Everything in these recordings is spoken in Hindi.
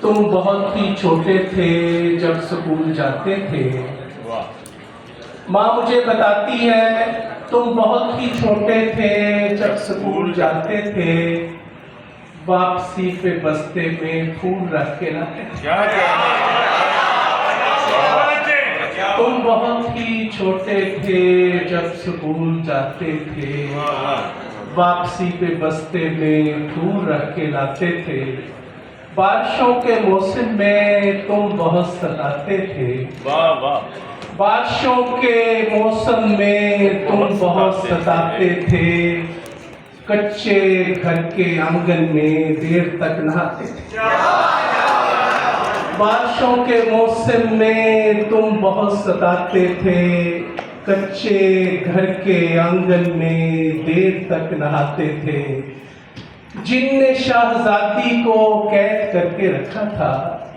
तुम बहुत ही छोटे थे जब स्कूल जाते थे। माँ मुझे बताती है तुम बहुत ही छोटे थे जब स्कूल जाते थे, वापसी पे बस्ते में फूल रख के लाते थे। तुम बहुत ही छोटे थे जब स्कूल जाते थे, वापसी पे बस्ते में फूल रख के लाते थे। बारिशों के मौसम में तुम बहुत सताते थे। वाह वाह। बारिशों के मौसम में तुम बहुत सताते थे। कच्चे घर के आंगन में देर तक नहाते थे। बारिशों के मौसम में तुम बहुत सताते थे। कच्चे घर के आंगन में देर तक नहाते थे। जिनने शाहजादी को कैद करके रखा था,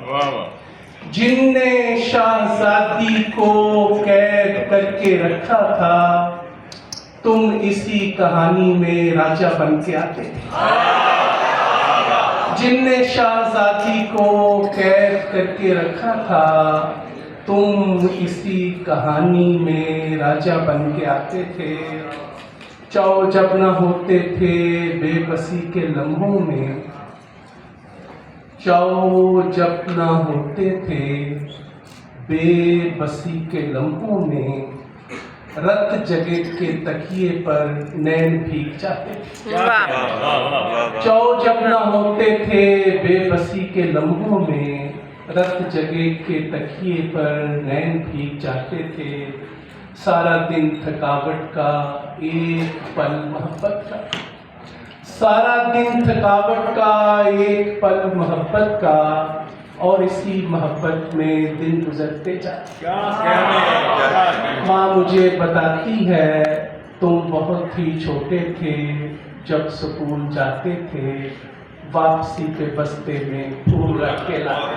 वाह वाह। जिनने शाहजादी को कैद करके रखा था, तुम इसी कहानी में राजा बन के आते थे। जिनने शाहजादी को कैद करके रखा था, तुम इसी कहानी में राजा बन के आते थे। चाव जब न होते थे बेबसी के लम्हों में, चाव जब न होते थे बेबसी के लम्हों में, रत जगे के तकिए पर नैन भीग जाते थे। चाव जब न होते थे बेबसी के लम्हों में, रत जगे के तकिए पर नैन भीग जाते थे। सारा दिन थकावट का एक पल मोहब्बत का, सारा दिन थकावट का एक पल मोहब्बत का, और इसी मोहब्बत में दिन गुजरते जाते। माँ मुझे बताती है तुम बहुत ही छोटे थे जब स्कूल जाते थे, वापसी पे बस्ते में फूल रख के लाते।